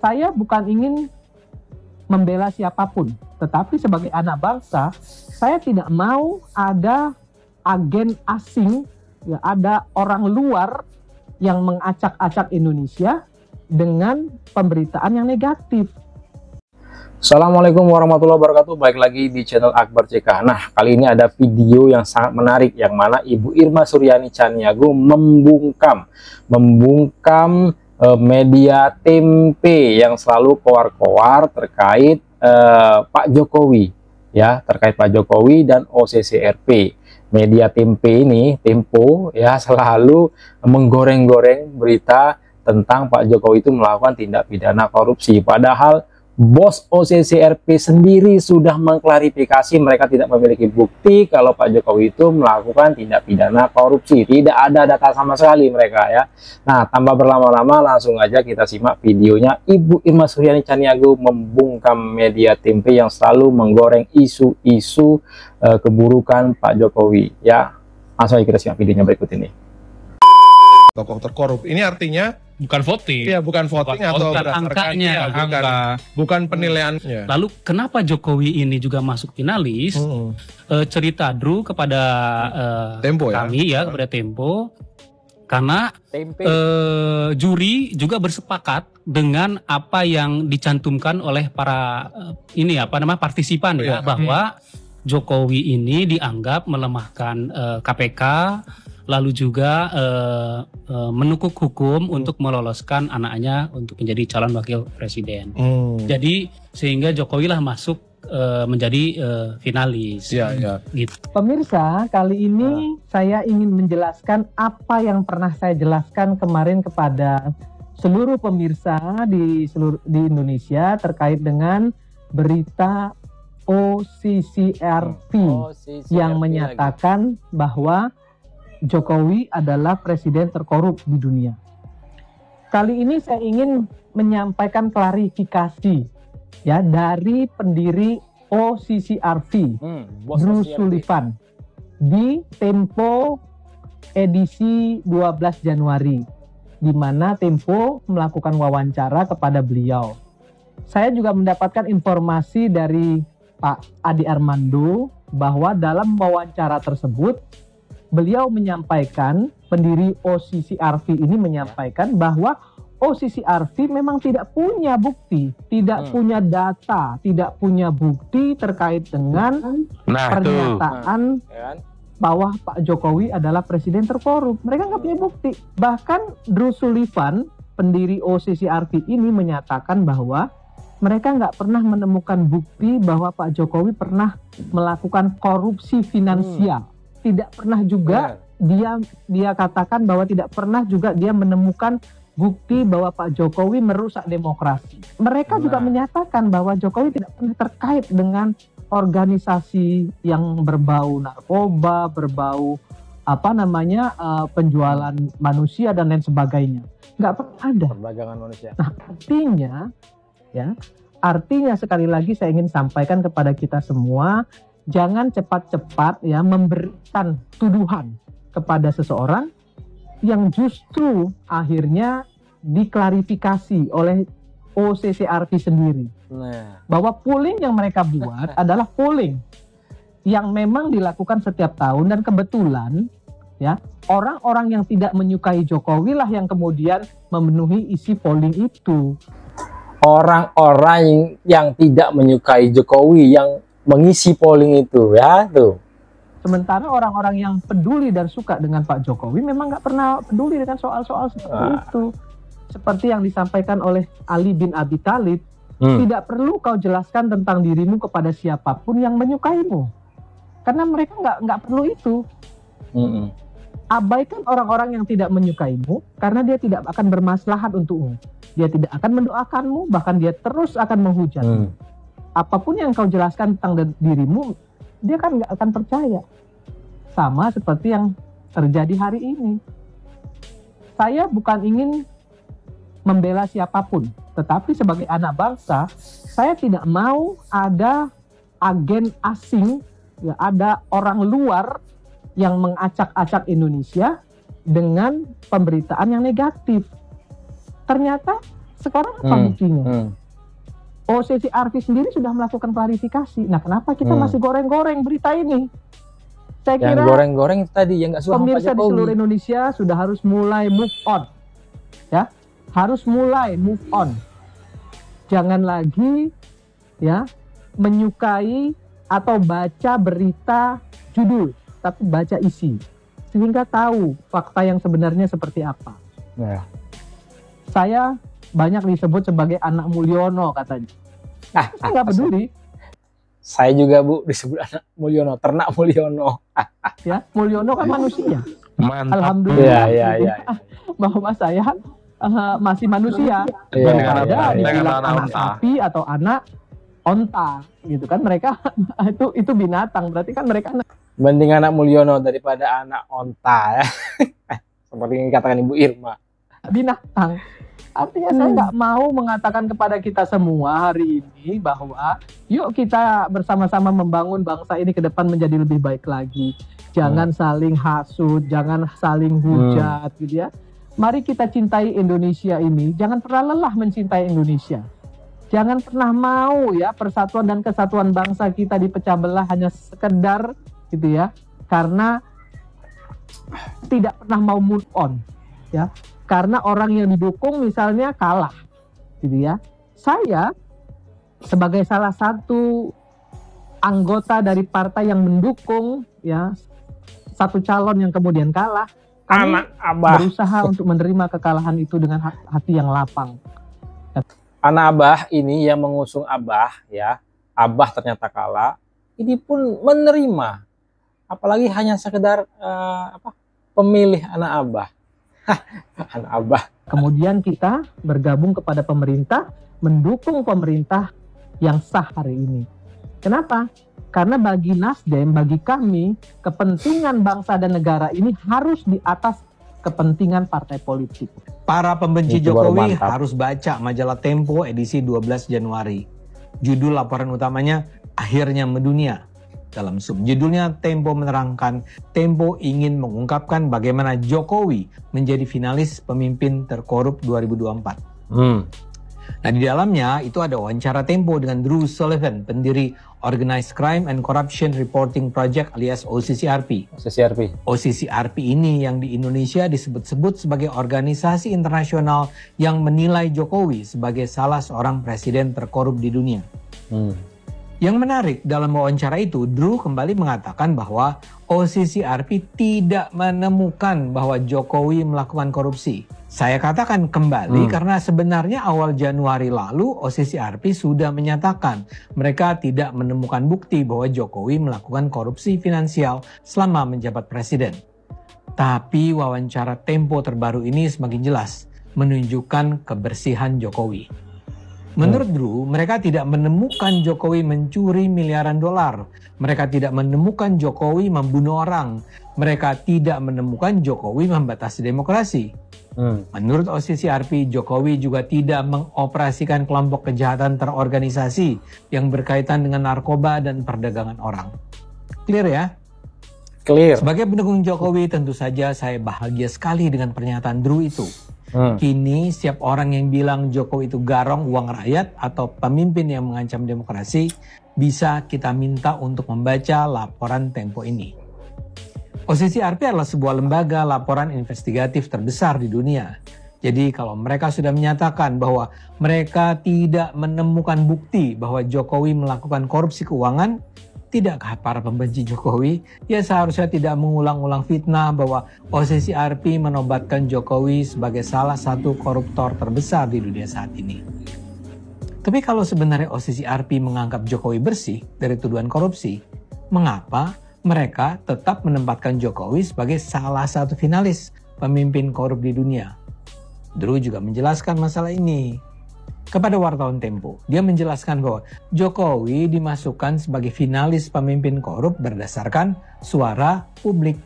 Saya bukan ingin membela siapapun, tetapi sebagai anak bangsa, saya tidak mau ada agen asing, ya, ada orang luar yang mengacak-acak Indonesia dengan pemberitaan yang negatif. Assalamualaikum warahmatullahi wabarakatuh. Baik lagi di channel Akbar CK. Nah, kali ini ada video yang sangat menarik, yang mana Ibu Irma Suryani Chaniago membungkam media Tempe yang selalu koar-koar terkait Pak Jokowi, ya, terkait Pak Jokowi dan OCCRP. Media Tempe ini, Tempo, ya, selalu menggoreng-goreng berita tentang Pak Jokowi itu melakukan tindak pidana korupsi. Padahal bos OCCRP sendiri sudah mengklarifikasi mereka tidak memiliki bukti kalau Pak Jokowi itu melakukan tindak pidana korupsi. Tidak ada data sama sekali mereka, ya. Nah, tanpa berlama-lama langsung aja kita simak videonya. Ibu Irma Suryani Chaniago membungkam media Tempe yang selalu menggoreng isu-isu keburukan Pak Jokowi, ya. Langsung aja kita simak videonya berikut ini. Tokoh terkorup ini artinya bukan voting, ya, bukan voting atau angkanya, bukan penilaian. Lalu kenapa Jokowi ini juga masuk finalis? Cerita Drew kepada Tempo, kami, ya, kepada Tempo, karena juri juga bersepakat dengan apa yang dicantumkan oleh para partisipan, ya, bahwa Jokowi ini dianggap melemahkan KPK. Lalu juga menukuk hukum untuk meloloskan anaknya untuk menjadi calon wakil presiden. Jadi sehingga Jokowi lah masuk menjadi finalis. Gitu. Pemirsa, kali ini saya ingin menjelaskan apa yang pernah saya jelaskan kemarin kepada seluruh pemirsa di Indonesia terkait dengan berita OCCRP yang menyatakan bahwa Jokowi adalah presiden terkorup di dunia. Kali ini saya ingin menyampaikan klarifikasi, ya, dari pendiri OCCRP, Drew Sullivan, di Tempo edisi 12 Januari, di mana Tempo melakukan wawancara kepada beliau. Saya juga mendapatkan informasi dari Pak Adi Armando bahwa dalam wawancara tersebut beliau menyampaikan, pendiri OCCRP ini menyampaikan bahwa OCCRP memang tidak punya bukti, tidak punya data, tidak punya bukti terkait dengan pernyataan bahwa Pak Jokowi adalah presiden terkorup. Mereka nggak punya bukti. Bahkan Drew Sullivan, pendiri OCCRP ini menyatakan bahwa mereka nggak pernah menemukan bukti bahwa Pak Jokowi pernah melakukan korupsi finansial. Tidak pernah juga dia katakan bahwa tidak pernah juga dia menemukan bukti bahwa Pak Jokowi merusak demokrasi. Mereka juga menyatakan bahwa Jokowi tidak pernah terkait dengan organisasi yang berbau narkoba, berbau penjualan manusia dan lain sebagainya. Nggak pernah ada. Perdagangan manusia. Nah, artinya sekali lagi saya ingin sampaikan kepada kita semua, jangan cepat-cepat, ya, memberikan tuduhan kepada seseorang yang justru akhirnya diklarifikasi oleh OCCRP sendiri. Bahwa polling yang mereka buat adalah polling yang memang dilakukan setiap tahun, dan kebetulan, ya, orang-orang yang tidak menyukai Jokowi lah yang kemudian memenuhi isi polling itu. Orang-orang yang tidak menyukai Jokowi yang mengisi polling itu, ya, tuh. Sementara orang-orang yang peduli dan suka dengan Pak Jokowi memang nggak pernah peduli dengan soal-soal seperti itu. Seperti yang disampaikan oleh Ali bin Abi Thalib, tidak perlu kau jelaskan tentang dirimu kepada siapapun yang menyukaimu, karena mereka nggak perlu itu. Abaikan orang-orang yang tidak menyukaimu, karena dia tidak akan bermaslahat untukmu. Dia tidak akan mendoakanmu, bahkan dia terus akan menghujatmu. Apapun yang kau jelaskan tentang dirimu, dia kan nggak akan percaya. Sama seperti yang terjadi hari ini. Saya bukan ingin membela siapapun, tetapi sebagai anak bangsa, saya tidak mau ada agen asing, ya, ada orang luar yang mengacak-acak Indonesia dengan pemberitaan yang negatif. Ternyata Sekarang apa buktinya? OCCRP sendiri sudah melakukan klarifikasi. Nah, kenapa kita masih goreng-goreng berita ini? Saya kira goreng-goreng tadi yang nggak suka pemirsa di seluruh Indonesia sudah harus mulai move on, ya, harus mulai move on. Jangan lagi ya menyukai atau baca berita judul, tapi baca isi, sehingga tahu fakta yang sebenarnya seperti apa. Ya. Saya banyak disebut sebagai anak Mulyono katanya. Saya nggak peduli. Saya juga Bu disebut anak Mulyono, ternak Mulyono. Ya, Mulyono kan manusia. Mantap. Alhamdulillah. Ya. Bahwa saya masih manusia. Iya. Dibilang anak sapi atau anak onta, gitu kan, mereka itu binatang, berarti kan mereka mending anak Mulyono daripada anak onta ya. Seperti yang dikatakan Ibu Irma. Binatang. Artinya saya nggak mau mengatakan kepada kita semua hari ini bahwa yuk kita bersama-sama membangun bangsa ini ke depan menjadi lebih baik lagi. Jangan saling hasut, jangan saling hujat gitu ya. Mari kita cintai Indonesia ini, jangan pernah lelah mencintai Indonesia. Jangan pernah mau ya persatuan dan kesatuan bangsa kita dipecah belah hanya sekedar gitu ya, karena tidak pernah mau move on ya. Karena orang yang didukung misalnya kalah, gitu ya. Saya sebagai salah satu anggota dari partai yang mendukung ya satu calon yang kemudian kalah, Anak Abah berusaha untuk menerima kekalahan itu dengan hati yang lapang. Anak Abah ini yang mengusung Abah ya, Abah ternyata kalah, ini pun menerima, apalagi hanya sekedar pemilih anak Abah. Anak Abah. Kemudian kita bergabung kepada pemerintah, mendukung pemerintah yang sah hari ini. Kenapa? Karena bagi Nasdem, bagi kami, kepentingan bangsa dan negara ini harus di atas kepentingan partai politik. Para pembenci Jokowi harus baca majalah Tempo edisi 12 Januari. Judul laporan utamanya, Akhirnya Mendunia. Dalam subjudulnya, Tempo menerangkan, Tempo ingin mengungkapkan bagaimana Jokowi menjadi finalis pemimpin terkorup 2024. Nah, di dalamnya itu ada wawancara Tempo dengan Drew Sullivan, pendiri Organized Crime and Corruption Reporting Project alias OCCRP. OCCRP ini yang di Indonesia disebut-sebut sebagai organisasi internasional yang menilai Jokowi sebagai salah seorang presiden terkorup di dunia. Yang menarik dalam wawancara itu, Drew kembali mengatakan bahwa OCCRP tidak menemukan bahwa Jokowi melakukan korupsi. Saya katakan kembali karena sebenarnya awal Januari lalu OCCRP sudah menyatakan mereka tidak menemukan bukti bahwa Jokowi melakukan korupsi finansial selama menjabat presiden. Tapi wawancara Tempo terbaru ini semakin jelas menunjukkan kebersihan Jokowi. Menurut Drew, mereka tidak menemukan Jokowi mencuri miliaran dolar. Mereka tidak menemukan Jokowi membunuh orang. Mereka tidak menemukan Jokowi membatasi demokrasi. Menurut OCCRP, Jokowi juga tidak mengoperasikan kelompok kejahatan terorganisasi yang berkaitan dengan narkoba dan perdagangan orang. Clear ya? Clear. Sebagai pendukung Jokowi, tentu saja saya bahagia sekali dengan pernyataan Drew itu. Kini setiap orang yang bilang Jokowi itu garong uang rakyat atau pemimpin yang mengancam demokrasi bisa kita minta untuk membaca laporan Tempo ini. OCCRP adalah sebuah lembaga laporan investigatif terbesar di dunia. Jadi kalau mereka sudah menyatakan bahwa mereka tidak menemukan bukti bahwa Jokowi melakukan korupsi keuangan, tidakkah para pembenci Jokowi ya seharusnya tidak mengulang-ulang fitnah bahwa OCCRP menobatkan Jokowi sebagai salah satu koruptor terbesar di dunia saat ini. Tapi kalau sebenarnya OCCRP menganggap Jokowi bersih dari tuduhan korupsi, mengapa mereka tetap menempatkan Jokowi sebagai salah satu finalis pemimpin korup di dunia? Drew juga menjelaskan masalah ini kepada wartawan Tempo. Dia menjelaskan bahwa Jokowi dimasukkan sebagai finalis pemimpin korup berdasarkan suara publik.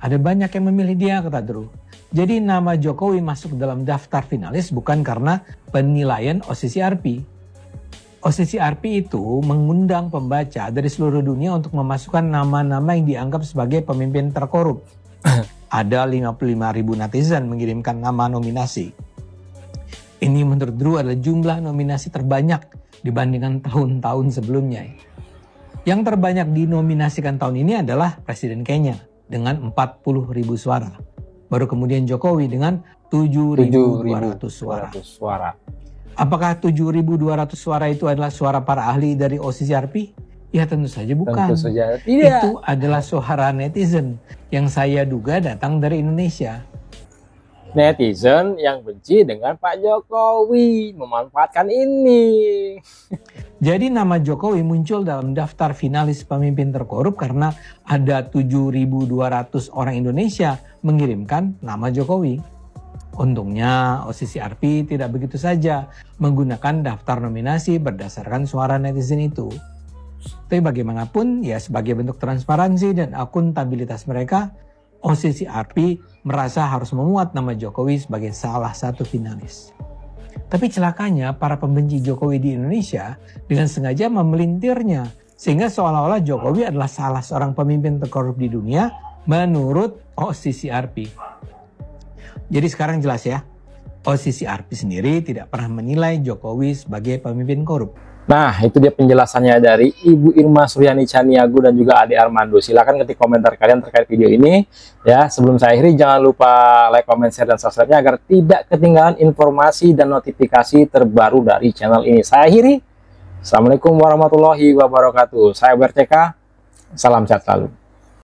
Ada banyak yang memilih dia, kata Drew. Jadi nama Jokowi masuk dalam daftar finalis bukan karena penilaian OCCRP. OCCRP itu mengundang pembaca dari seluruh dunia untuk memasukkan nama-nama yang dianggap sebagai pemimpin terkorup. Ada 55.000 netizen mengirimkan nama nominasi. Ini menurut Drew adalah jumlah nominasi terbanyak dibandingkan tahun-tahun sebelumnya. Yang terbanyak dinominasikan tahun ini adalah Presiden Kenya dengan 40.000 suara. Baru kemudian Jokowi dengan 7.200 suara. Apakah 7.200 suara itu adalah suara para ahli dari OCCRP? Ya tentu saja bukan. Tentu saja tidak. Itu adalah suara netizen yang saya duga datang dari Indonesia. Netizen yang benci dengan Pak Jokowi memanfaatkan ini. Jadi nama Jokowi muncul dalam daftar finalis pemimpin terkorup karena ada 7.200 orang Indonesia mengirimkan nama Jokowi. Untungnya OCCRP tidak begitu saja menggunakan daftar nominasi berdasarkan suara netizen itu. Tapi bagaimanapun ya sebagai bentuk transparansi dan akuntabilitas mereka, OCCRP merasa harus memuat nama Jokowi sebagai salah satu finalis. Tapi celakanya para pembenci Jokowi di Indonesia dengan sengaja memelintirnya sehingga seolah-olah Jokowi adalah salah seorang pemimpin terkorup di dunia menurut OCCRP. Jadi sekarang jelas ya, OCCRP sendiri tidak pernah menilai Jokowi sebagai pemimpin korup. Nah, itu dia penjelasannya dari Ibu Irma Suryani Chaniago dan juga Ade Armando. Silakan ketik komentar kalian terkait video ini. Ya, sebelum saya akhiri, jangan lupa like, comment, share, dan subscribe-nya agar tidak ketinggalan informasi dan notifikasi terbaru dari channel ini. Saya akhiri. Assalamualaikum warahmatullahi wabarakatuh. Saya BRCK. Salam sehat selalu.